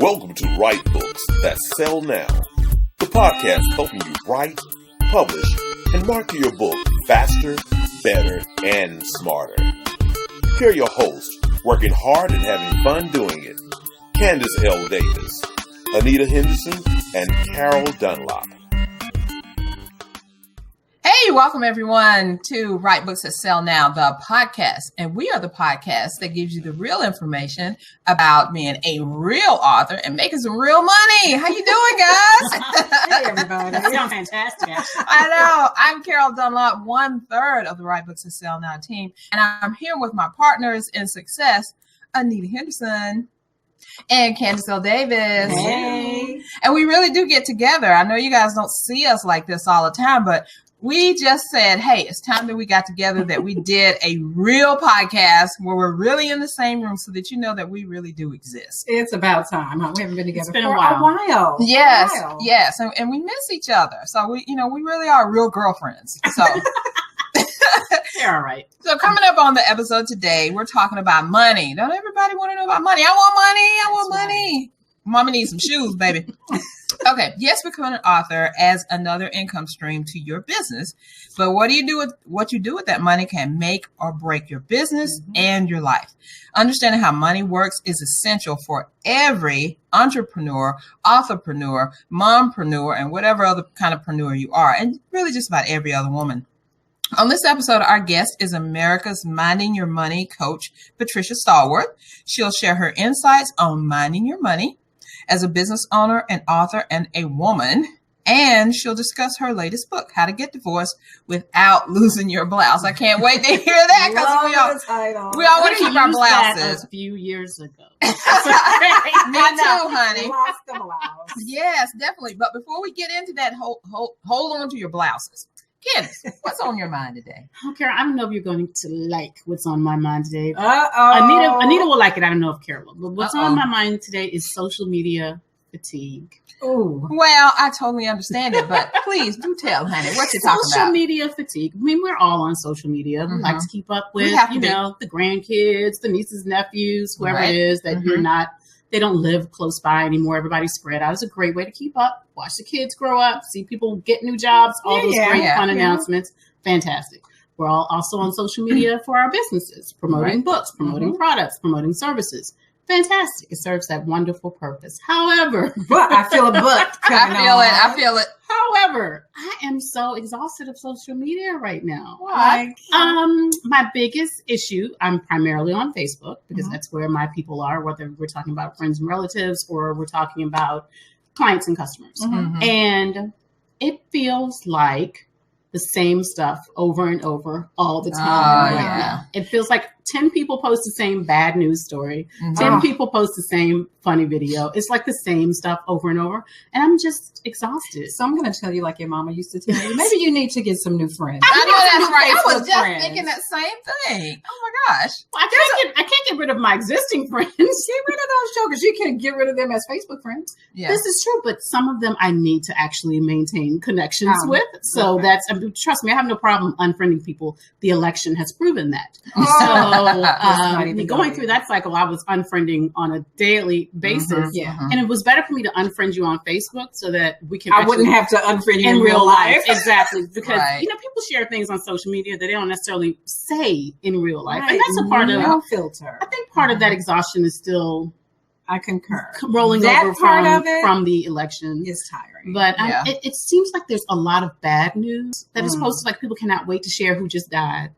Welcome to Write Books That Sell Now, the podcast helping you write, publish, and market your book faster, better, and smarter. Here are your hosts, working hard and having fun doing it, Candace L. Davis, Anita Henderson, and Carol Dunlop. Hey, welcome everyone to Write Books That Sell Now, the podcast. And we are the podcast that gives you the real information about being a real author and making some real money. How you doing, guys? Hey, everybody. You sound fantastic, actually. I know. I'm Carol Dunlop, 1/3 of the Write Books That Sell Now team. And I'm here with my partners in success, Anita Henderson and Candace L. Davis. Hey. And we really do get together. I know you guys don't see us like this all the time, but we just said, hey, it's time that we got together, that we did a real podcast where we're really in the same room so that you know that we really do exist. It's about time. We haven't been together been for a while. Yes. A while. Yes. And we miss each other. So we really are real girlfriends. So They're all right. So coming up on the episode today, we're talking about money. Don't everybody want to know about money? I want money. Mama needs some shoes, baby. Okay, yes, becoming an author adds another income stream to your business, but what you do with that money can make or break your business and your life. Understanding how money works is essential for every entrepreneur, authorpreneur, mompreneur, and whatever other kind of preneur you are, and really just about every other woman. On this episode, our guest is America's Minding Your Money coach, Patricia Stallworth. She'll share her insights on minding your money as a business owner, an author, and a woman. And she'll discuss her latest book, How to Get Divorced Without Losing Your Blouse. I can't wait to hear that because we all want to keep our blouses. A few years ago. Me too, honey. Lost the blouse. Yes, definitely. But before we get into that, hold on to your blouses. Candace, what's on your mind today? Oh, Carol, I don't know if you're going to like what's on my mind today. Uh-oh. Anita will like it. I don't know if Carol will. But what's on my mind today is social media fatigue. Ooh. Well, I totally understand it, but please do tell, honey, what you're talking about. Social media fatigue. I mean, we're all on social media. We like to keep up with, the grandkids, the nieces, nephews, whoever it is that they don't live close by anymore. Everybody's spread out. It's a great way to keep up. Watch the kids grow up, see people get new jobs, all those great fun announcements. Fantastic. We're all also on social media for our businesses, promoting books, promoting products, promoting services. Fantastic. It serves that wonderful purpose. However, I feel a butt. I feel it. However, I am so exhausted of social media right now. Why? My biggest issue, I'm primarily on Facebook because that's where my people are, whether we're talking about friends and relatives or we're talking about clients and customers. And it feels like the same stuff over and over all the time now. It feels like 10 people post the same bad news story. 10 people post the same funny video. It's like the same stuff over and over. And I'm just exhausted. So I'm going to tell you like your mama used to tell you, maybe you need to get some new friends. I know that's right. I was just thinking that same thing. Oh my gosh. Well, I can't get rid of my existing friends. Get rid of those jokers. You can get rid of them as Facebook friends. Yeah. This is true, but some of them I need to actually maintain connections with. So trust me, I have no problem unfriending people. The election has proven that. Going through that cycle, I was unfriending on a daily basis. And it was better for me to unfriend you on Facebook so that we can I wouldn't have to unfriend you in real life. Exactly. Because, people share things on social media that they don't necessarily say in real life. And that's a part of no filter. I think part of that exhaustion is still I concur. Rolling that over part from the election is tiring. But it seems like there's a lot of bad news that is posted. Like people cannot wait to share who just died.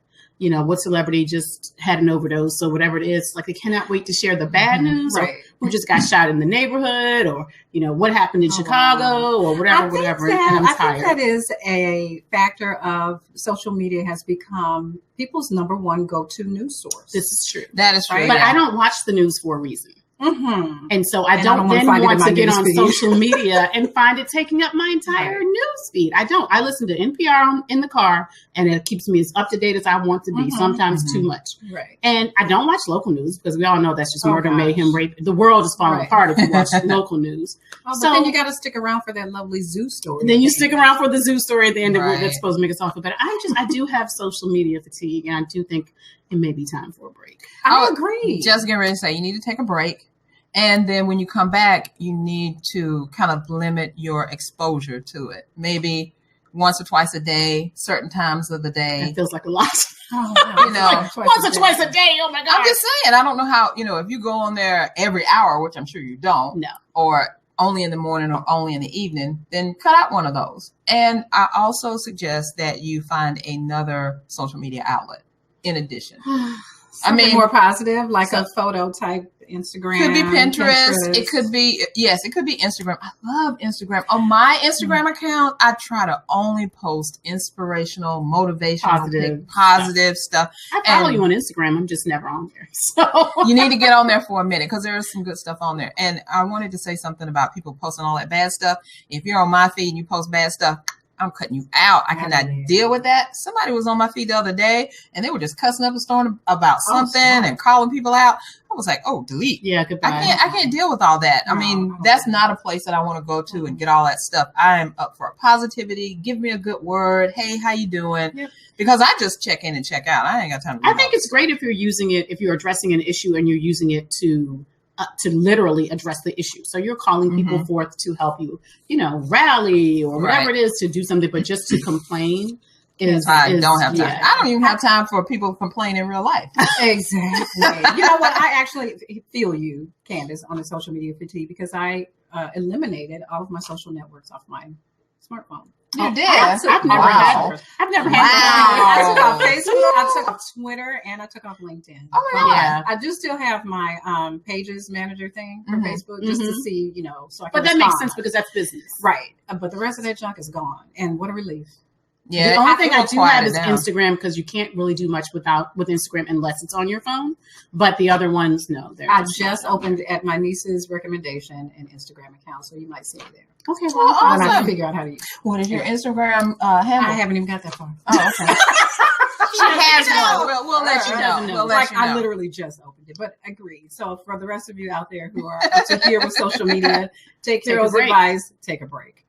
What celebrity just had an overdose or whatever it is. Like they cannot wait to share the bad news or who just got shot in the neighborhood or, what happened in Chicago or whatever. And I'm tired. I think that is a factor of social media has become people's number one go-to news source. This is true. That is true. But I don't watch the news for a reason. And so I don't then want to get on social media and find it taking up my entire news feed. I don't. I listen to NPR in the car and it keeps me as up to date as I want to be, sometimes too much. Right. And I don't watch local news because we all know that's just murder, mayhem, rape. The world is falling apart if you watch local news. But then you got to stick around for that lovely zoo story. Then you stick around for the zoo story at the end of it that's supposed to make us all feel better. I do have social media fatigue and I do think it may be time for a break. I agree. Just getting ready to say you need to take a break. And then when you come back, you need to kind of limit your exposure to it. Maybe once or twice a day, certain times of the day. It feels like a lot. You know, once or twice a day. Oh my God. I'm just saying, I don't know how, if you go on there every hour, which I'm sure you don't, No. or only in the morning or only in the evening, then cut out one of those. And I also suggest that you find another social media outlet in addition. Something more positive, like a photo type Instagram. Could be Pinterest. It could be, it could be Instagram. I love Instagram. On my Instagram account, I try to only post inspirational, motivational, positive stuff. I follow you on Instagram. I'm just never on there. So you need to get on there for a minute because there is some good stuff on there. And I wanted to say something about people posting all that bad stuff. If you're on my feed and you post bad stuff, I'm cutting you out. I cannot deal with that. Somebody was on my feed the other day and they were just cussing up a storm about something and calling people out. I was like, oh, delete. Yeah, goodbye. I can't deal with all that. I mean, that's not a place that I want to go to and get all that stuff. I am up for positivity. Give me a good word. Hey, how you doing? Yeah. Because I just check in and check out. I ain't got time to do I think it's great if you're using it, if you're addressing an issue and you're using it to literally address the issue. So you're calling people forth to help you, rally or whatever it is to do something, but just to complain I don't have time. I don't even have time for people to complain in real life. Exactly. You know what? I actually feel you, Candace, on the social media fatigue because I eliminated all of my social networks off my smartphone. You did? I've never had I took off Facebook, I took off Twitter, and I took off LinkedIn. Oh my God. Yeah. I do still have my pages manager thing for Facebook just to see, so I can But that makes sense because that's business. Right. But the rest of that junk is gone. And what a relief. Yeah, the only thing I do have is Instagram because you can't really do much with Instagram unless it's on your phone. But the other ones, no. I just opened at my niece's recommendation an Instagram account, so you might see it there. Okay, well, awesome. I have to figure out how to use it. What is your Instagram handle? I haven't even got that far. Oh, okay. She has one. We'll let you know. We'll let you know. I literally just opened it, but agreed. So for the rest of you out there who are up to here with social media, take Carol's advice, take a break.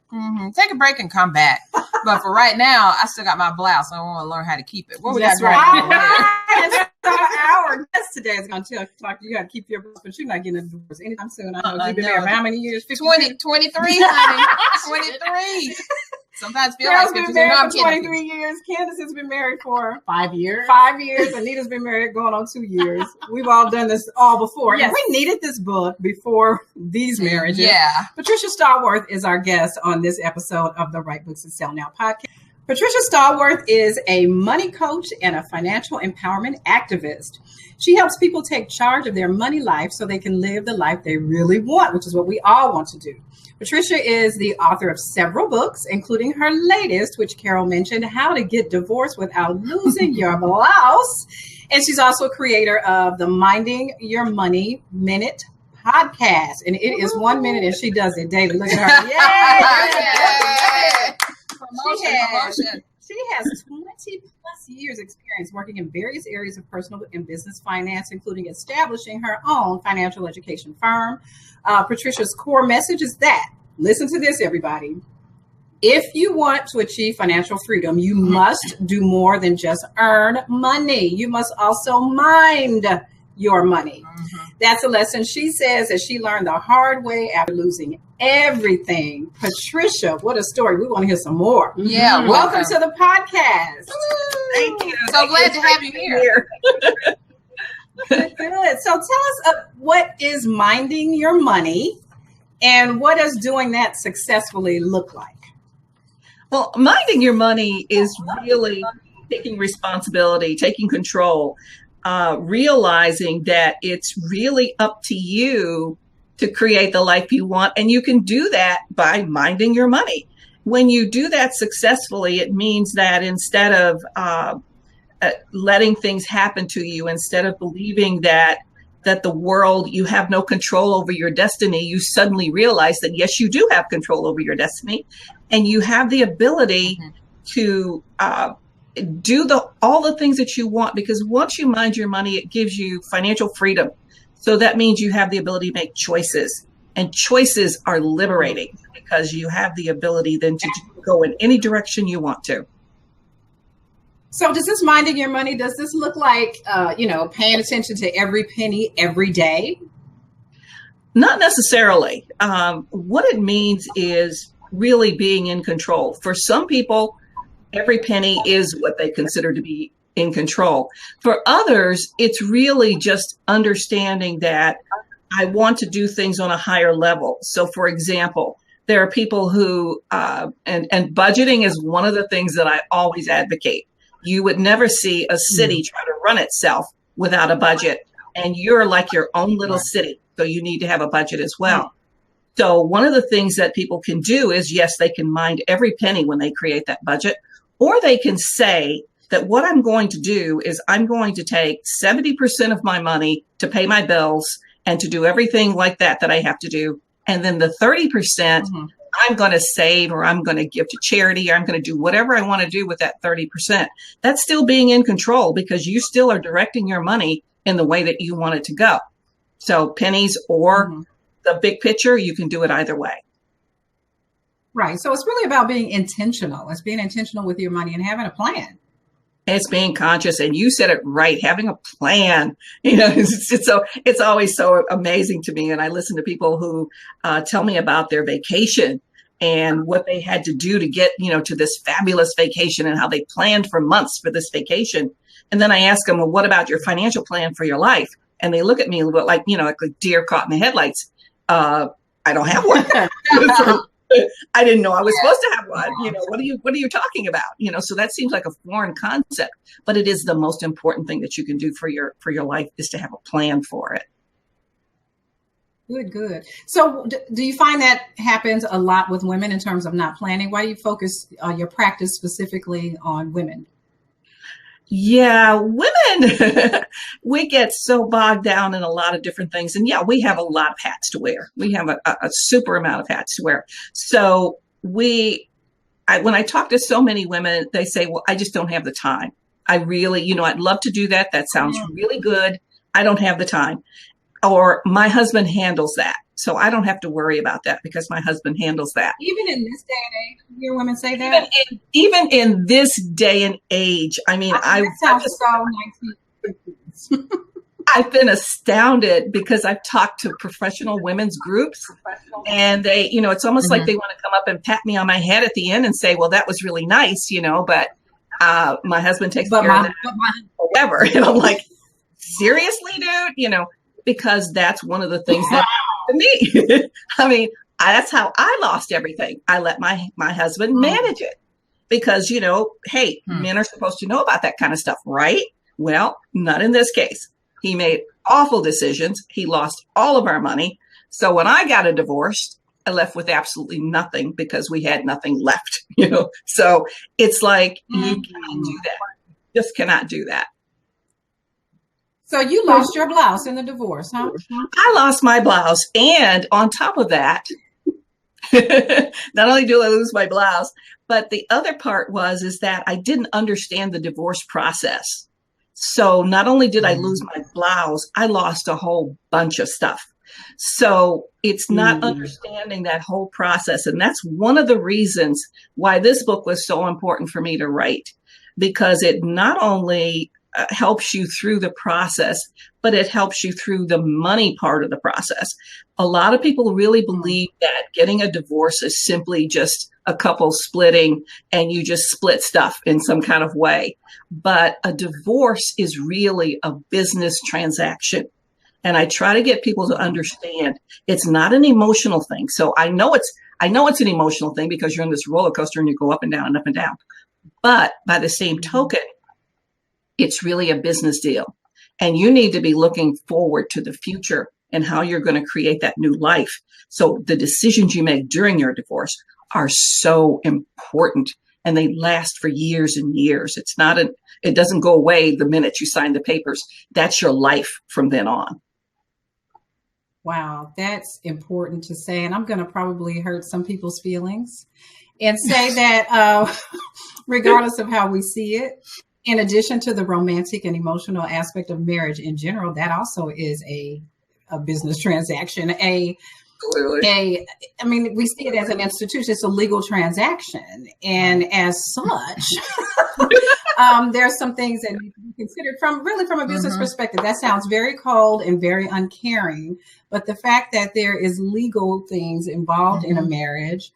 Take a break and come back. But for right now, I still got my blouse. So I want to learn how to keep it. What was that? Right. Our guest today is going to talk to you how to keep your blouse, but you're not getting a divorce anytime soon. I know you've been married how many years? 23, honey. 23. Sometimes feel Carol's like been married for 23 years. Candace has been married for 5 years. 5 years. Anita's been married going on 2 years. We've all done this all before. Yes. And we needed this book before these marriages. Yeah. Patricia Stallworth is our guest on this episode of the Write Books and Sell Now podcast. Patricia Stallworth is a money coach and a financial empowerment activist. She helps people take charge of their money life so they can live the life they really want, which is what we all want to do. Patricia is the author of several books, including her latest, which Carol mentioned, How to Get Divorced Without Losing Your Blouse. And she's also creator of the Minding Your Money Minute podcast. And it is 1 minute and she does it daily. Look at her. Yay! Promotion. She has 20 plus years experience working in various areas of personal and business finance, including establishing her own financial education firm. Patricia's core message is that, listen to this, everybody. If you want to achieve financial freedom, you must do more than just earn money. You must also mind your money. That's a lesson she says that she learned the hard way after losing everything. Patricia, what a story. We want to hear some more. Yeah. Welcome to the podcast. Thank you. So glad to have you here. Good. So tell us what is minding your money and what does doing that successfully look like? Well, minding your money is really taking responsibility, taking control, realizing that it's really up to you to create the life you want. And you can do that by minding your money. When you do that successfully, it means that instead of letting things happen to you, instead of believing that the world, you have no control over your destiny, you suddenly realize that, yes, you do have control over your destiny. And you have the ability to do all the things that you want, because once you mind your money, it gives you financial freedom. So that means you have the ability to make choices, and choices are liberating because you have the ability then to go in any direction you want to. So does this minding your money, does this look like, paying attention to every penny every day? Not necessarily. What it means is really being in control. For some people, every penny is what they consider to be in control. For others, it's really just understanding that I want to do things on a higher level. So, for example, there are people who, and budgeting is one of the things that I always advocate. You would never see a city try to run itself without a budget. And you're like your own little city. So you need to have a budget as well. So one of the things that people can do is, yes, they can mind every penny when they create that budget, or they can say that what I'm going to do is I'm going to take 70% of my money to pay my bills and to do everything like that I have to do. And then the 30%, I'm going to save, or I'm going to give to charity, or I'm going to do whatever I want to do with that 30%. That's still being in control because you still are directing your money in the way that you want it to go. So pennies or the big picture, you can do it either way. Right. So it's really about being intentional. It's being intentional with your money and having a plan. It's being conscious. And you said it right, having a plan. You know, it's always so amazing to me. And I listen to people who tell me about their vacation and what they had to do to get, to this fabulous vacation and how they planned for months for this vacation. And then I ask them, well, what about your financial plan for your life? And they look at me a little bit like, like a deer caught in the headlights. I don't have one. I didn't know I was supposed to have one. What are you talking about? So that seems like a foreign concept, but it is the most important thing that you can do for your life is to have a plan for it. Good. So do you find that happens a lot with women in terms of not planning? Why do you focus your practice specifically on women? Yeah, women, we get so bogged down in a lot of different things. And yeah, we have a lot of hats to wear. We have a super amount of hats to wear. So when I talk to so many women, they say, well, I just don't have the time. I really, I'd love to do that. That sounds really good. I don't have the time. Or my husband handles that. So I don't have to worry about that because my husband handles that. Even in this day and age, you hear women say that? Even in this day and age, I mean, I've been astounded because I've talked to professional women's groups and they, it's almost like they want to come up and pat me on my head at the end and say, well, that was really nice, but my husband takes care of that or whatever. And I'm like, seriously, dude, because that's one of the things that happened to me. I mean, that's how I lost everything. I let my husband manage it because, hey, men are supposed to know about that kind of stuff, right? Well, not in this case. He made awful decisions. He lost all of our money. So when I got a divorce, I left with absolutely nothing because we had nothing left, So it's like, you cannot do that. Just cannot do that. So you lost your blouse in the divorce, huh? I lost my blouse. And on top of that, not only do I lose my blouse, but the other part is that I didn't understand the divorce process. So not only did I lose my blouse, I lost a whole bunch of stuff. So it's not understanding that whole process. And that's one of the reasons why this book was so important for me to write, because it not only helps you through the process, but it helps you through the money part of the process. A lot of people really believe that getting a divorce is simply just a couple splitting and you just split stuff in some kind of way. But a divorce is really a business transaction. And I try to get people to understand it's not an emotional thing. So I know it's an emotional thing because you're in this roller coaster and you go up and down and up and down. But by the same token, it's really a business deal. And you need to be looking forward to the future and how you're going to create that new life. So the decisions you make during your divorce are so important and they last for years and years. It doesn't go away the minute you sign the papers. That's your life from then on. Wow, that's important to say. And I'm going to probably hurt some people's feelings and say that regardless of how we see it, in addition to the romantic and emotional aspect of marriage in general, that also is a business transaction, a Absolutely. We see it as an institution. It's a legal transaction. And as such, there are some things that need to be considered from a business perspective. That sounds very cold and very uncaring. But the fact that there is legal things involved in a marriage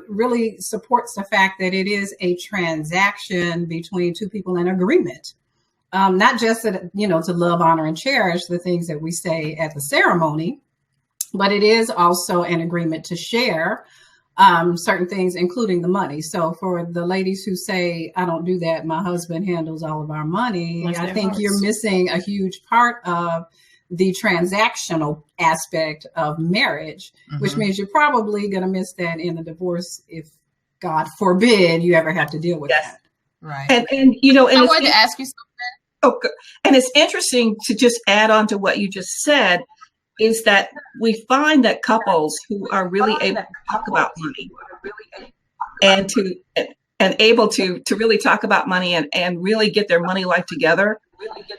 really supports the fact that it is a transaction between two people in agreement. Not just to love, honor, and cherish the things that we say at the ceremony, but it is also an agreement to share certain things, including the money. So for the ladies who say, I don't do that, my husband handles all of our money, I think you're missing a huge part of the transactional aspect of marriage, which means you're probably going to miss that in a divorce if, God forbid, you ever have to deal with that. Right. And I wanted to ask you something. Oh, and it's interesting to just add on to what you just said, is that we find that couples who are really able to talk about money and able to really talk about money and really get their money life together,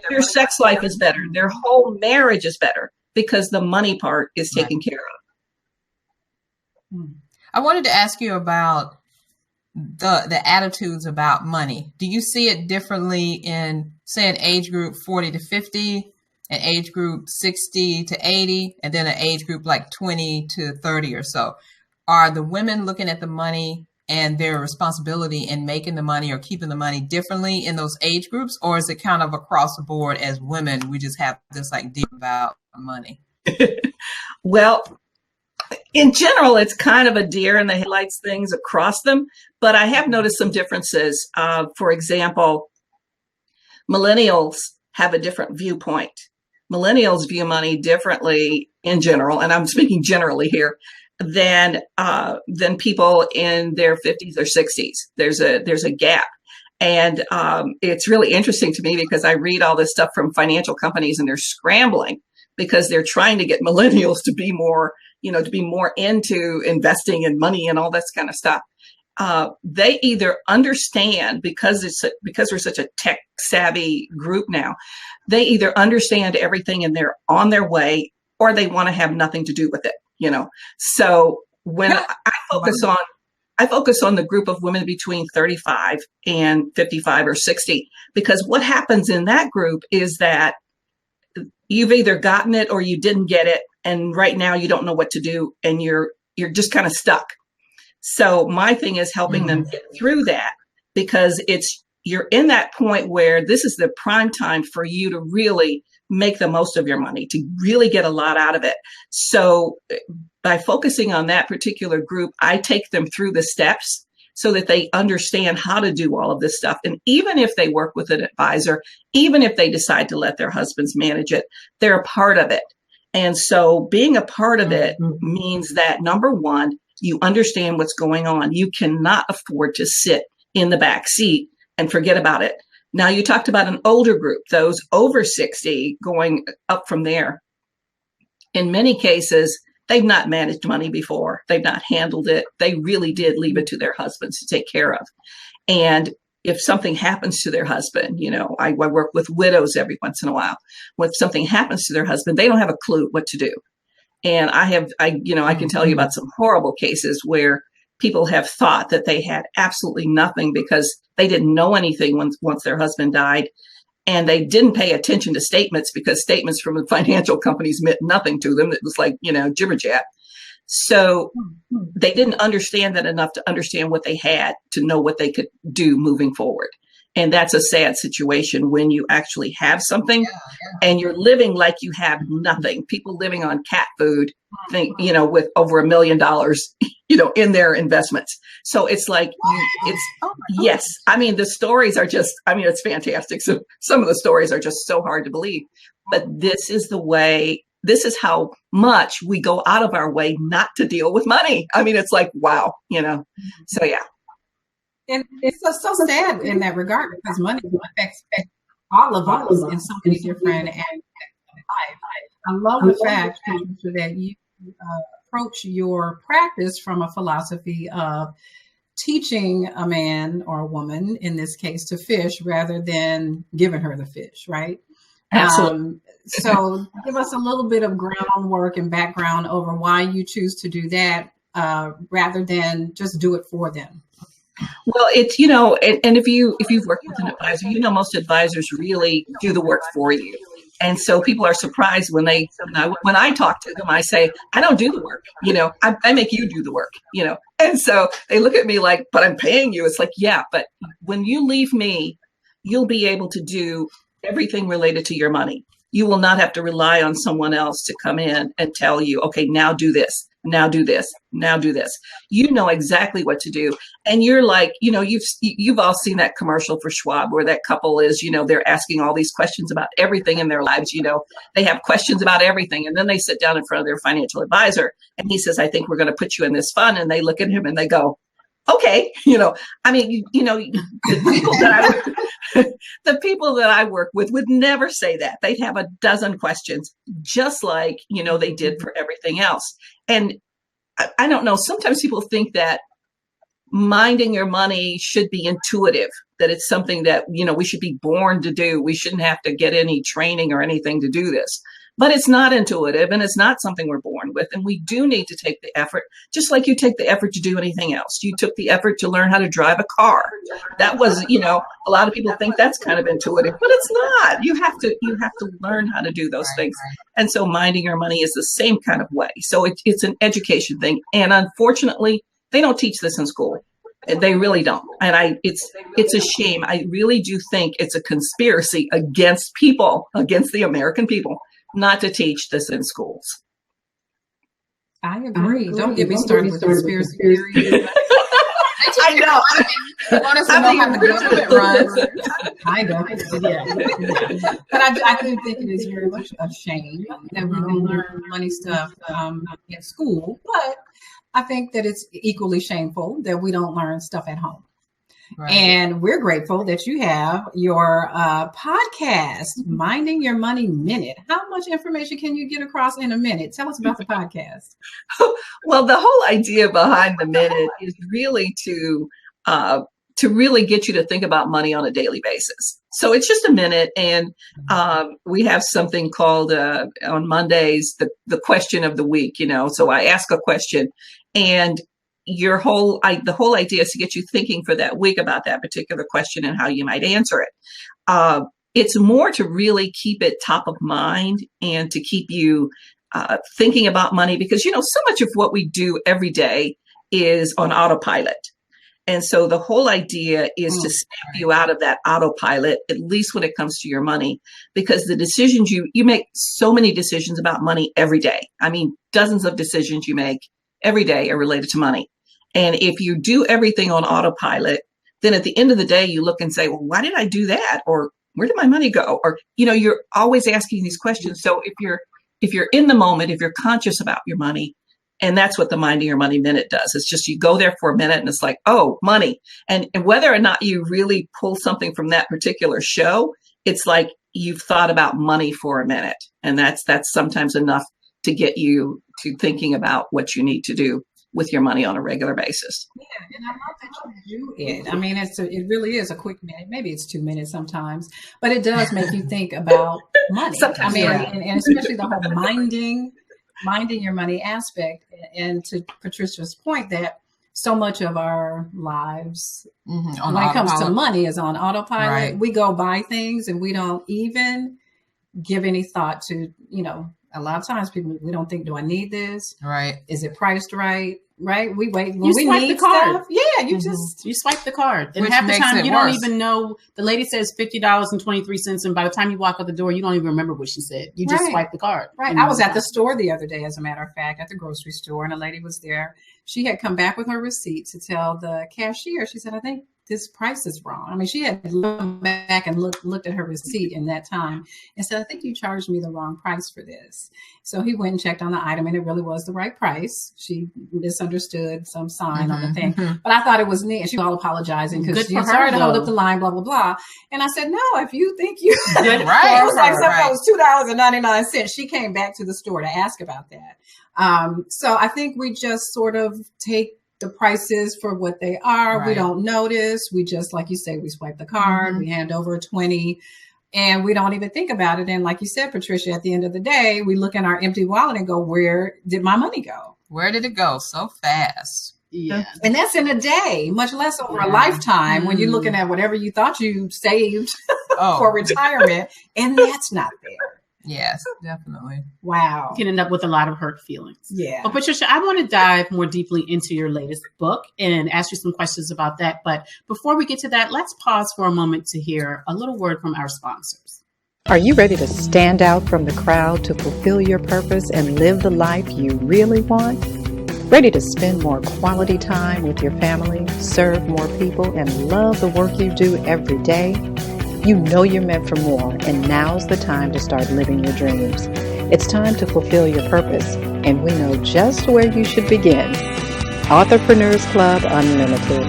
their sex life is better. Their whole marriage is better because the money part is taken care of. I wanted to ask you about the attitudes about money. Do you see it differently in, say, an age group 40 to 50, an age group 60 to 80, and then an age group like 20 to 30 or so? Are the women looking at the money and their responsibility in making the money or keeping the money differently in those age groups? Or is it kind of across the board as women, we just have this idea about money? Well, in general, it's kind of a deer in the headlights things across them, but I have noticed some differences. For example, millennials have a different viewpoint. Millennials view money differently in general, and I'm speaking generally here, than people in their 50s or 60s. There's a gap. And it's really interesting to me because I read all this stuff from financial companies and they're scrambling because they're trying to get millennials to be more into investing in money and all this kind of stuff. They either understand, because we're such a tech savvy group now, they either understand everything and they're on their way, or they want to have nothing to do with it. So when I focus on the group of women between 35 and 55 or 60, because what happens in that group is that you've either gotten it or you didn't get it. And right now you don't know what to do and you're just kind of stuck. So my thing is helping them get through that, because you're in that point where this is the prime time for you to really make the most of your money, to really get a lot out of it. So by focusing on that particular group, I take them through the steps so that they understand how to do all of this stuff. And even if they work with an advisor, even if they decide to let their husbands manage it, they're a part of it. And so being a part of it means that, number one, you understand what's going on. You cannot afford to sit in the back seat and forget about it. Now, you talked about an older group, those over 60 going up from there. In many cases, they've not managed money before. They've not handled it. They really did leave it to their husbands to take care of. And if something happens to their husband, I work with widows every once in a while. When something happens to their husband, they don't have a clue what to do. And I can tell you about some horrible cases where people have thought that they had absolutely nothing because they didn't know anything once their husband died. And they didn't pay attention to statements because statements from the financial companies meant nothing to them. It was like, jibber jab. So they didn't understand that enough to understand what they had to know what they could do moving forward. And that's a sad situation when you actually have something and you're living like you have nothing. People living on cat food, with over $1 million, in their investments. So it's like, yes. I mean, the stories are just, it's fantastic. So some of the stories are just so hard to believe, but this is how much we go out of our way not to deal with money. It's like, wow, so yeah. And it's so sad in that regard, because money affects all of us in so many different aspects of life. I love the fact, Patricia, that you approach your practice from a philosophy of teaching a man or a woman, in this case, to fish rather than giving her the fish, right? Absolutely. So give us a little bit of groundwork and background over why you choose to do that rather than just do it for them. Well, it's, and if you've worked with an advisor, most advisors really do the work for you. And so people are surprised when I talk to them, I say, I don't do the work, I make you do the work, and so they look at me like, but I'm paying you. It's like, yeah, but when you leave me, you'll be able to do everything related to your money. You will not have to rely on someone else to come in and tell you, okay, now do this, now do this, now do this. You know exactly what to do. And you're like, you've all seen that commercial for Schwab where that couple is, they're asking all these questions about everything in their lives. They have questions about everything. And then they sit down in front of their financial advisor and he says, I think we're going to put you in this fund. And they look at him and they go, okay, the people that I work with would never say that. They'd have a dozen questions, just like, they did for everything else. And I don't know, sometimes people think that minding your money should be intuitive, that it's something that, we should be born to do. We shouldn't have to get any training or anything to do this. But it's not intuitive and it's not something we're born with. And we do need to take the effort, just like you take the effort to do anything else. You took the effort to learn how to drive a car. That was, a lot of people think that's kind of intuitive, but it's not. You have to learn how to do those things. And so minding your money is the same kind of way. So it's an education thing. And unfortunately, they don't teach this in school. They really don't. And it's a shame. I really do think it's a conspiracy against the American people, not to teach this in schools. I agree. Don't get me started with conspiracy theories. I know. You want us to know how the government runs. I know. Yeah. But I do think it is very much a shame that we don't learn money stuff in school. But I think that it's equally shameful that we don't learn stuff at home. Right. And we're grateful that you have your podcast, Minding Your Money Minute. How much information can you get across in a minute? Tell us about the podcast. Well, the whole idea behind the minute is really to really get you to think about money on a daily basis. So it's just a minute, and we have something called on Mondays the question of the week. So I ask a question, and the whole idea is to get you thinking for that week about that particular question and how you might answer it. It's more to really keep it top of mind and to keep you thinking about money, because so much of what we do every day is on autopilot. And so the whole idea is to snap you out of that autopilot, at least when it comes to your money, because the decisions you make, so many decisions about money every day. I mean, dozens of decisions you make every day are related to money. And if you do everything on autopilot, then at the end of the day, you look and say, well, why did I do that? Or where did my money go? Or, you're always asking these questions. So if you're in the moment, if you're conscious about your money, and that's what the Minding Your Money Minute does. It's just, you go there for a minute and it's like, oh, money. And whether or not you really pull something from that particular show, it's like you've thought about money for a minute. And that's sometimes enough to get you to thinking about what you need to do with your money on a regular basis. Yeah, and I love that you do it. I mean, it really is a quick minute. Maybe it's 2 minutes sometimes, but it does make you think about money. Sometimes, and especially the whole minding your money aspect. And to Patricia's point, that so much of our lives when it comes to money is on autopilot. Right. We go buy things and we don't even give any thought to, a lot of times we don't think, do I need this? Right. Is it priced right? Right. We wait. When you we swipe need the card. Stuff, yeah, you swipe the card. And which half the time you don't even know. The lady says $50.23. And by the time you walk out the door, you don't even remember what she said. You just swipe the card. Right. I was at the store the other day, as a matter of fact, at the grocery store, and a lady was there. She had come back with her receipt to tell the cashier. She said, I think this price is wrong. I mean, she had looked back and looked at her receipt in that time and said, I think you charged me the wrong price for this. So he went and checked on the item, and it really was the right price. She misunderstood some sign on the thing, but I thought it was neat. And she was all apologizing because she was sorry to hold up the line, blah, blah, blah. And I said, no, if you think you did right. It was like something that was $2.99. She came back to the store to ask about that. So I think we just sort of take the prices for what they are. Right. We don't notice. We just, like you say, we swipe the card, we hand over a 20. And we don't even think about it. And like you said, Patricia, at the end of the day, we look in our empty wallet and go, where did my money go? Where did it go so fast? Yeah. And that's in a day, much less over a lifetime when you're looking at whatever you thought you saved for retirement. And that's not there. Yes, definitely. Wow. You can end up with a lot of hurt feelings. Yeah. Well, Patricia, I want to dive more deeply into your latest book and ask you some questions about that. But before we get to that, let's pause for a moment to hear a little word from our sponsors. Are you ready to stand out from the crowd to fulfill your purpose and live the life you really want? Ready to spend more quality time with your family, serve more people, and love the work you do every day? You know you're meant for more, and now's the time to start living your dreams. It's time to fulfill your purpose, and we know just where you should begin. Authorpreneurs Club Unlimited,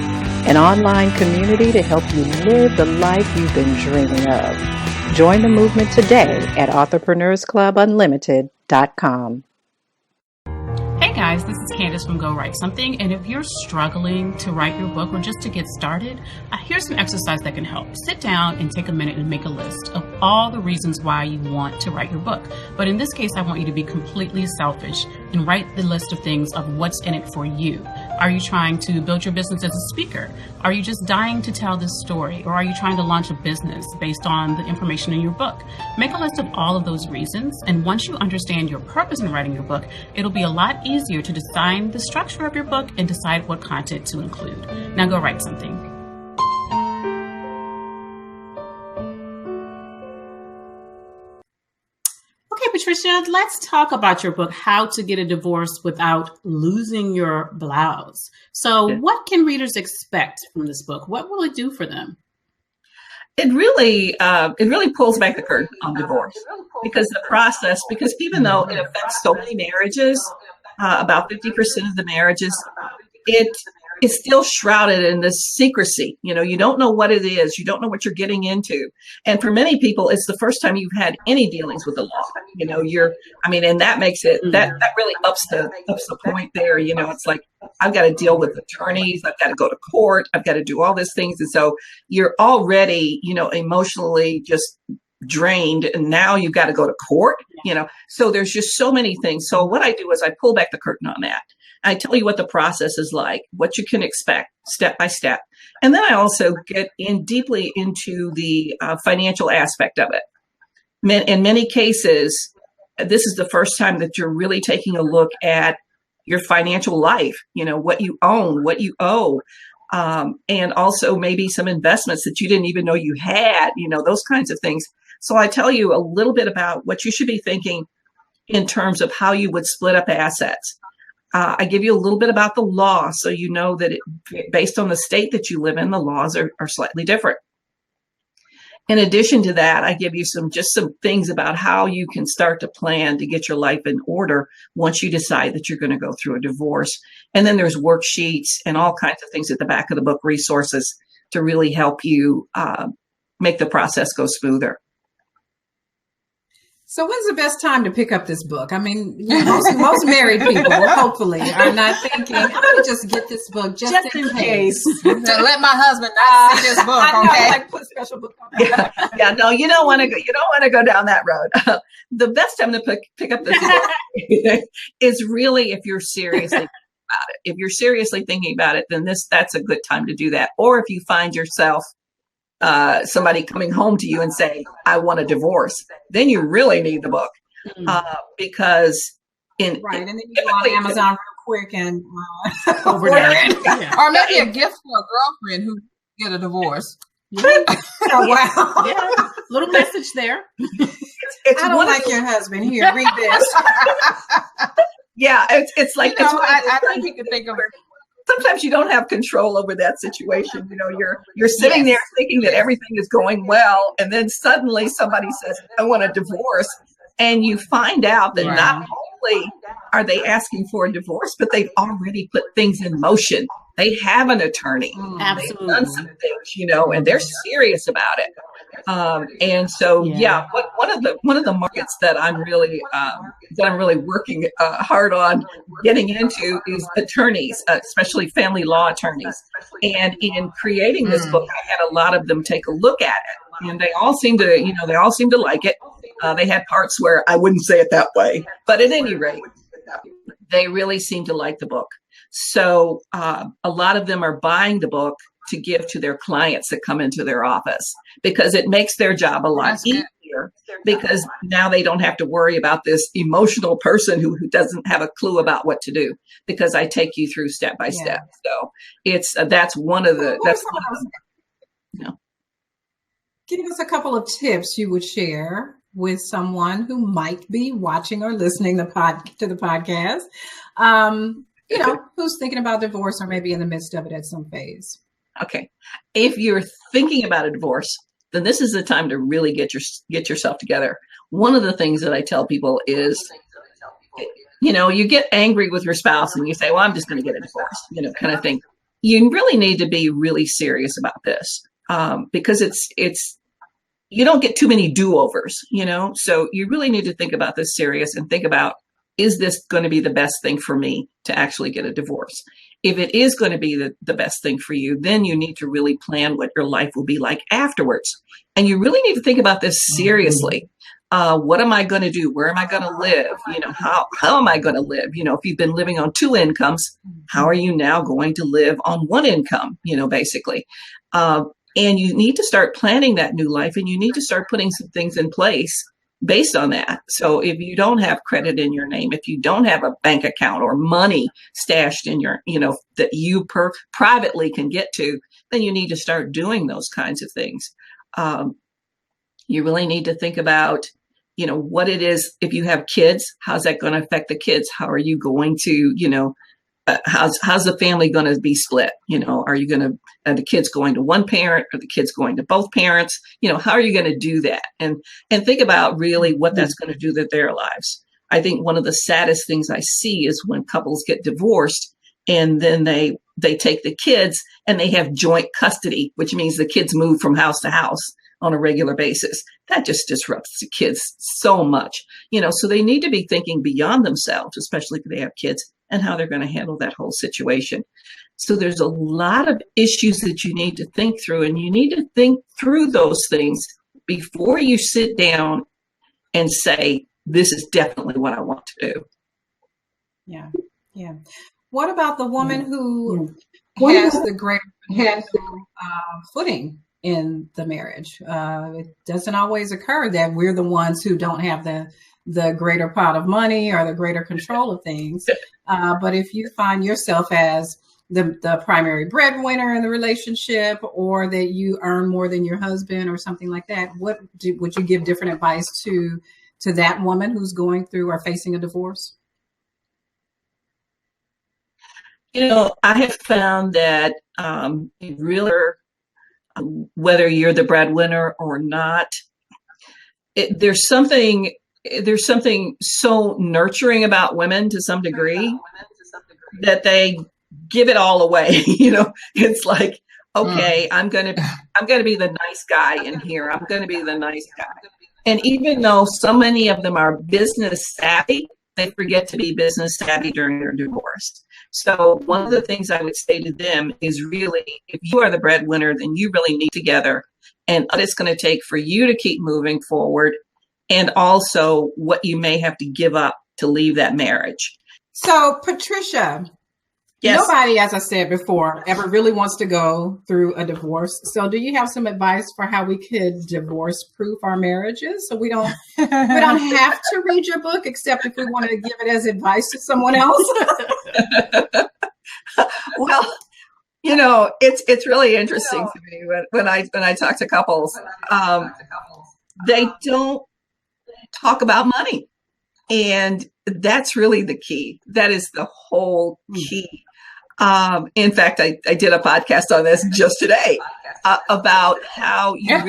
an online community to help you live the life you've been dreaming of. Join the movement today at authorpreneursclubunlimited.com. Hey guys, this is Candace from Go Write Something, and if you're struggling to write your book or just to get started, here's some exercise that can help. Sit down and take a minute and make a list of all the reasons why you want to write your book. But in this case, I want you to be completely selfish and write the list of things of what's in it for you. Are you trying to build your business as a speaker? Are you just dying to tell this story? Or are you trying to launch a business based on the information in your book? Make a list of all of those reasons, and once you understand your purpose in writing your book, it'll be a lot easier to design the structure of your book and decide what content to include. Now go write something. Okay, Patricia, let's talk about your book, How to Get a Divorce Without Losing Your Blouse. So what can readers expect from this book? What will it do for them? It really pulls back the curtain on divorce because even though it affects so many marriages, about 50% of the marriages, it is still shrouded in this secrecy. You know, you don't know what it is. You don't know what you're getting into. And for many people, it's the first time you've had any dealings with the law. You know, and that makes it, that really ups the point there. You know, it's like, I've got to deal with attorneys. I've got to go to court. I've got to do all these things. And so you're already, emotionally just drained, and now you've got to go to court, so there's just so many things. So what I do is I pull back the curtain on that. I tell you what the process is like, what you can expect step by step. And then I also get in deeply into the financial aspect of it. In many cases, this is the first time that you're really taking a look at your financial life, what you own, what you owe, and also maybe some investments that you didn't even know you had, those kinds of things. So I tell you a little bit about what you should be thinking in terms of how you would split up assets. I give you a little bit about the law, so you know that based on the state that you live in, the laws are slightly different. In addition to that, I give you some things about how you can start to plan to get your life in order once you decide that you're going to go through a divorce. And then there's worksheets and all kinds of things at the back of the book, resources to really help you make the process go smoother. So when's the best time to pick up this book? I mean, most married people hopefully are not thinking, I'm going to just get this book just in case. To let my husband not see this book, okay? Like put a special book on it. Yeah, no, you don't want to go down that road. The best time to pick up this book is really if you're seriously thinking about it. If you're seriously thinking about it, then that's a good time to do that. Or if you find yourself somebody coming home to you and saying, I want a divorce, then you really need the book. Because and then you go on Amazon real quick and over there. Or maybe a gift for a girlfriend who get a divorce. Oh, wow. Yeah. Little message there. It's I don't like your husband. Here, read this. Yeah, it's like I think you can think of it. Sometimes you don't have control over that situation. You're sitting there thinking that everything is going well, and then suddenly somebody says, I want a divorce. And you find out that not only are they asking for a divorce, but they've already put things in motion. They have an attorney. Absolutely. They've done some things, and they're serious about it. And so, one of the markets that I'm really working hard on getting into is attorneys, especially family law attorneys. And in creating this book, I had a lot of them take a look at it. and they all seem to like it. They had parts where I wouldn't say it that way, but at any rate, they really seem to like the book. So a lot of them are buying the book to give to their clients that come into their office, because it makes their job a lot easier, because now they don't have to worry about this emotional person who doesn't have a clue about what to do, because I take you through step by step. So that's one of the, Give us a couple of tips you would share with someone who might be watching or listening to the podcast, who's thinking about divorce or maybe in the midst of it at some phase. Okay. If you're thinking about a divorce, then this is the time to really get yourself together. One of the things that I tell people is, you get angry with your spouse and you say, well, I'm just going to get a divorce, kind of thing. You really need to be really serious about this, because you don't get too many do-overs, so you really need to think about this serious and think about, is this going to be the best thing for me to actually get a divorce? If it is going to be the best thing for you, then you need to really plan what your life will be like afterwards. And you really need to think about this seriously. What am I going to do? Where am I going to live? How am I going to live? If you've been living on 2 incomes, how are you now going to live on 1 income, basically? And you need to start planning that new life, and you need to start putting some things in place based on that. So if you don't have credit in your name, if you don't have a bank account or money stashed in your, that you privately can get to, then you need to start doing those kinds of things. You really need to think about, what it is. If you have kids, how's that going to affect the kids? How are you going to, how's the family going to be split? Are the kids going to one parent? Are the kids going to both parents? How are you going to do that? And think about really what that's going to do to their lives. I think one of the saddest things I see is when couples get divorced and then they take the kids and they have joint custody, which means the kids move from house to house on a regular basis. That just disrupts the kids so much, so they need to be thinking beyond themselves, especially if they have kids, and how they're going to handle that whole situation. So there's a lot of issues that you need to think through, and you need to think through those things before you sit down and say, this is definitely what I want to do. Yeah. Yeah. What about the woman who has the greater footing in the marriage? It doesn't always occur that we're the ones who don't have the greater pot of money or the greater control of things. But if you find yourself as the primary breadwinner in the relationship, or that you earn more than your husband or something like that, would you give different advice to that woman who's going through or facing a divorce? I have found that really, whether you're the breadwinner or not, there's something so nurturing about women to some degree that they give it all away. It's like, okay, I'm going to be the nice guy in here. I'm going to be the nice guy. And even though so many of them are business savvy, they forget to be business savvy during their divorce. So one of the things I would say to them is, really, if you are the breadwinner, then you really need together, and what it's going to take for you to keep moving forward, and also what you may have to give up to leave that marriage. So, Patricia, yes. Nobody, as I said before, ever really wants to go through a divorce. So do you have some advice for how we could divorce-proof our marriages so we don't have to read your book, except if we want to give it as advice to someone else? Well, it's really interesting to me when I talk to couples. They don't talk about money. And that's really the key. That is the whole key. In fact, I did a podcast on this just today about how you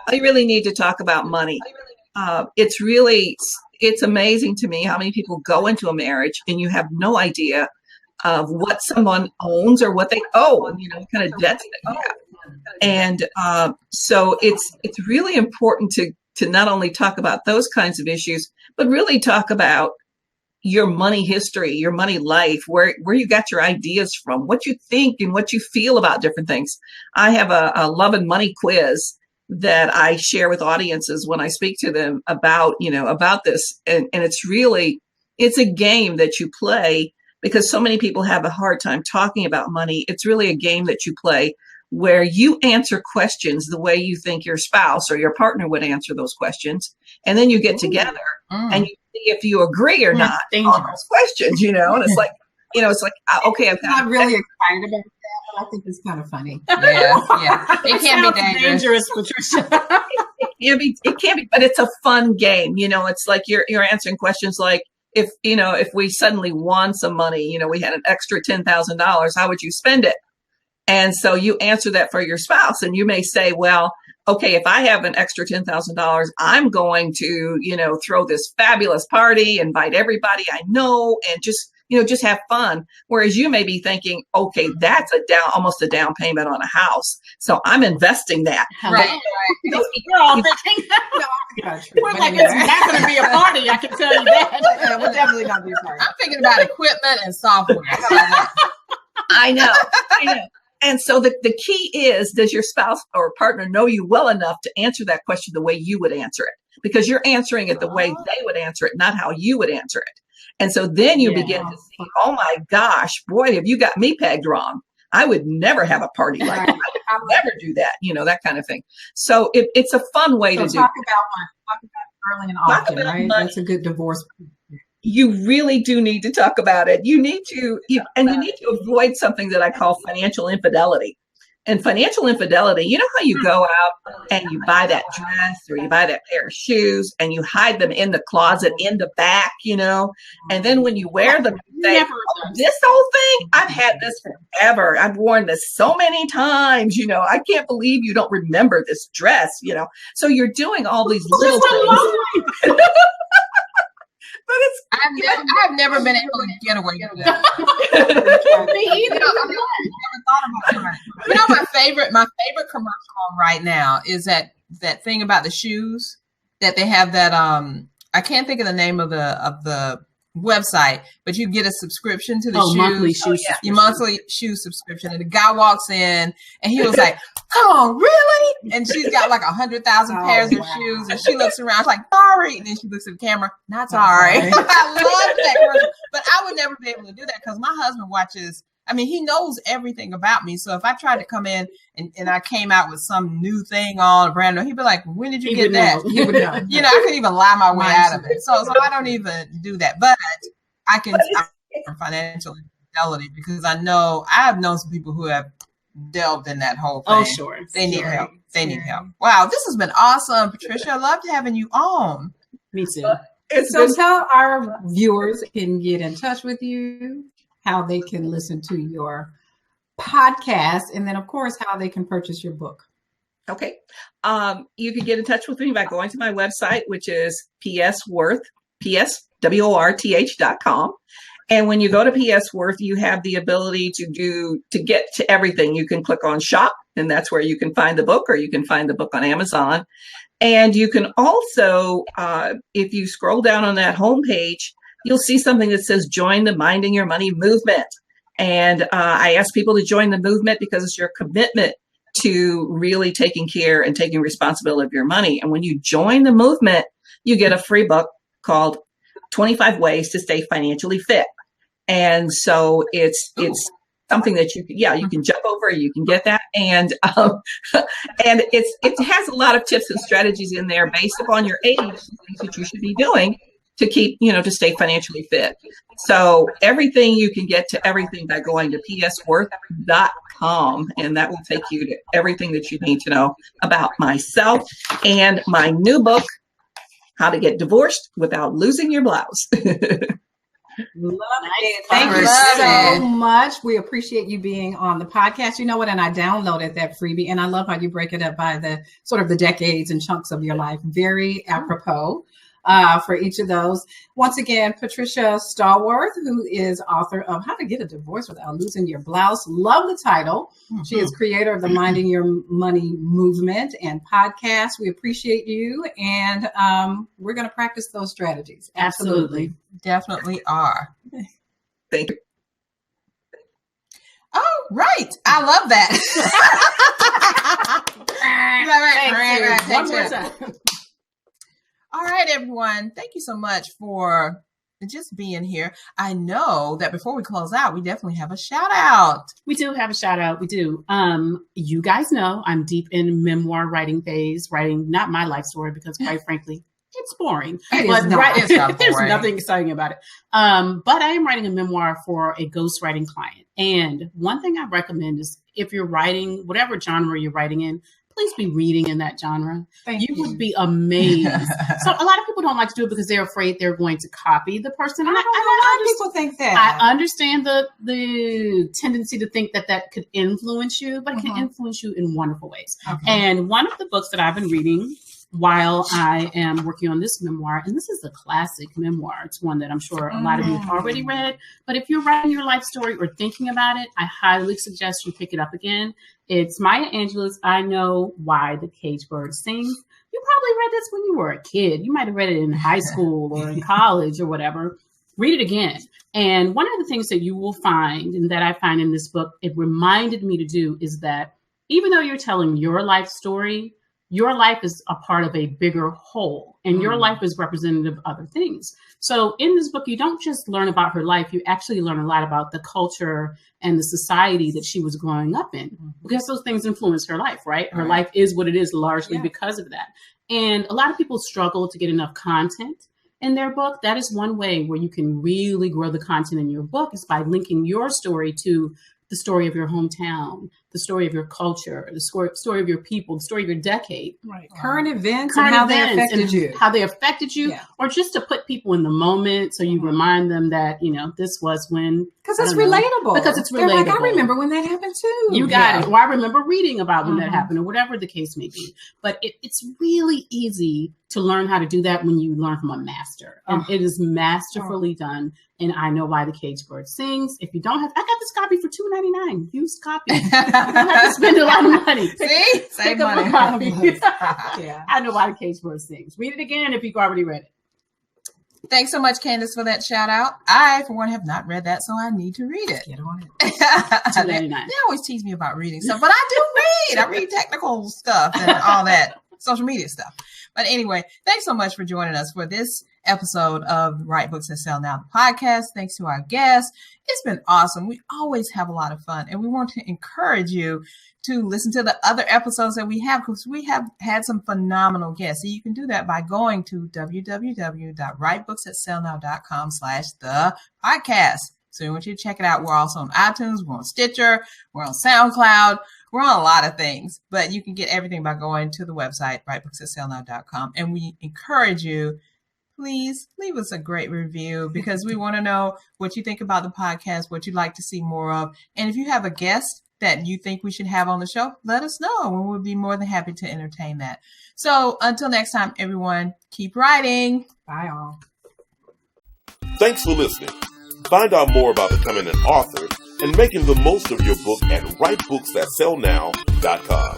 really need to talk about money. It's amazing to me how many people go into a marriage and you have no idea of what someone owns or what they owe, and what kind of debts they have. And so it's really important to not only talk about those kinds of issues, but really talk about your money history, your money life, where you got your ideas from, what you think and what you feel about different things. I have a love and money quiz that I share with audiences when I speak to them about, about this. And it's a game that you play because so many people have a hard time talking about money. It's really a game that you play where you answer questions the way you think your spouse or your partner would answer those questions. And then you get together and you see if you agree or not on those questions, and it's like, okay, I'm not really excited about that, but I think it's kind of funny. Yeah. It can be dangerous, Patricia. It can be, but it's a fun game. It's like you're answering questions like, if we suddenly won some money, we had an extra $10,000, how would you spend it? And so you answer that for your spouse, and you may say, well, okay, if I have an extra $10,000, I'm going to, throw this fabulous party, invite everybody I know, and just have fun. Whereas you may be thinking, okay, that's almost a down payment on a house. So I'm investing that. Right. We're all thinking, we're like, it's not going to be a party. I can tell you that. We're definitely not be a party. I'm thinking about equipment and software. I know. And so the key is, does your spouse or partner know you well enough to answer that question the way you would answer it? Because you're answering it the way they would answer it, not how you would answer it. And so then you begin to see, oh my gosh, boy, have you got me pegged wrong. I would never have a party like that. I would never do that, that kind of thing. So it's a fun way to do it. Talk about early and often, right? Money. That's a good divorce. You really do need to talk about it. You need to avoid something that I call financial infidelity. And financial infidelity, you know how you go out and you buy that dress or you buy that pair of shoes and you hide them in the closet in the back, and then when you wear them, you say, this whole thing, I've had this forever. I've worn this so many times, I can't believe you don't remember this dress, So you're doing all these little things. I've never been able to get away with that. Me either. I've never thought about it. My favorite commercial on right now is that thing about the shoes that they have that I can't think of the name of the website, but you get a subscription to the shoes. Monthly shoe your monthly shoe subscription. And the guy walks in and he was like, oh, really? And she's got like 100,000 pairs of shoes. And she looks around, she's like, sorry. And then she looks at the camera, not sorry. I love that commercial. But I would never be able to do that because my husband watches. He knows everything about me. So if I tried to come in and I came out with some new thing on brand new, he'd be like, when did you get that? He would know. I couldn't even lie my way out of it. So I don't even do that. But I can for financial infidelity because I've known some people who have delved in that whole thing. Oh, sure. They need help. They need help. Wow, this has been awesome, Patricia. I loved having you on. Me too. Tell our viewers can get in touch with you, how they can listen to your podcast, and then, of course, how they can purchase your book. Okay. You can get in touch with me by going to my website, which is psworth.com. And when you go to PS Worth, you have the ability to get to everything. You can click on shop, and that's where you can find the book, or you can find the book on Amazon. And you can also, if you scroll down on that homepage, you'll see something that says join the Minding Your Money movement. And I ask people to join the movement because it's your commitment to really taking care and taking responsibility of your money. And when you join the movement, you get a free book called 25 Ways to Stay Financially Fit. And so it's something that you can jump over, you can get that. And it has a lot of tips and strategies in there based upon your age, things that you should be doing to keep, to stay financially fit. So everything, you can get to everything by going to psworth.com, and that will take you to everything that you need to know about myself and my new book, How to Get Divorced Without Losing Your Blouse. Love it. Thank you so much. We appreciate you being on the podcast. You know what? And I downloaded that freebie, and I love how you break it up by the sort of the decades and chunks of your life. Very apropos for each of those. Once again, Patricia Stallworth, who is author of How to Get a Divorce Without Losing Your Blouse. Love the title. Mm-hmm. She is creator of the Minding Your Money movement and podcast. We appreciate you, and we're going to practice those strategies. Absolutely. Definitely are. Thank you. Oh, right. I love that. Right. One more time. All right, everyone. Thank you so much for just being here. I know that before we close out, we definitely have a shout out. We do have a shout out. We do. You guys know I'm deep in memoir writing phase, writing not my life story because quite frankly, it's boring. It's not There's boring. nothing exciting about it. But I am writing a memoir for a ghostwriting client. And one thing I recommend is if you're writing, whatever genre you're writing in, please be reading in that genre. Thank You you. would be amazed. So a lot of people don't like to do it because they're afraid they're going to copy the person. I don't know why people think that. I understand the tendency to think that could influence you, but it can influence you in wonderful ways. Okay. And one of the books that I've been reading while I am working on this memoir, and this is a classic memoir. It's one that I'm sure a lot of you have already read. But if you're writing your life story or thinking about it, I highly suggest you pick it up again. It's Maya Angelou's I Know Why the Cage Bird Sings. You probably read this when you were a kid. You might have read it in high school or in college or whatever. Read it again. And one of the things that you will find, and that I find in this book, it reminded me to do, is that even though you're telling your life story, your life is a part of a bigger whole, and your life is representative of other things. So in this book, you don't just learn about her life, you actually learn a lot about the culture and the society that she was growing up in, because those things influence her life, right? Her life is what it is largely because of that. And a lot of people struggle to get enough content in their book. That is one way where you can really grow the content in your book, is by linking your story to the story of your hometown, the story of your culture, the story of your people, the story of your decade. Right. Current events and how they affected you. How they affected you, or just to put people in the moment so you remind them that, you know, this was when. Because it's relatable. Because it's They're relatable. like, I remember when that happened too. You got it. Or I remember reading about when that happened, or whatever the case may be. But it's really easy to learn how to do that when you learn from a master. And it is masterfully done. And I Know Why the Cage Bird Sings. If you don't have, I got this copy for $2.99. Used copy. You don't have to spend a lot of money. See? Save money. I Know Why the Cage Bird Sings. Read it again if you've already read it. Thanks so much, Candace, for that shout out. I, for one, have not read that, so I need to read it. Get on it. $2.99. They always tease me about reading stuff, but I do read. I read technical stuff and all that social media stuff. But anyway, thanks so much for joining us for this episode of Write Books and Sell Now, the podcast. Thanks to our guests. It's been awesome. We always have a lot of fun, and we want to encourage you to listen to the other episodes that we have, because we have had some phenomenal guests. So you can do that by going to www.writebooksatSellNow.com/the-podcast. So we want you to check it out. We're also on iTunes. We're on Stitcher. We're on SoundCloud. We're on a lot of things, but you can get everything by going to the website, writebooksatSellNow.com. And we encourage you, please leave us a great review, because we want to know what you think about the podcast, what you'd like to see more of. And if you have a guest that you think we should have on the show, let us know, and we'll be more than happy to entertain that. So until next time, everyone, keep writing. Bye all. Thanks for listening. Find out more about becoming an author and making the most of your book at writebooksatSellNow.com.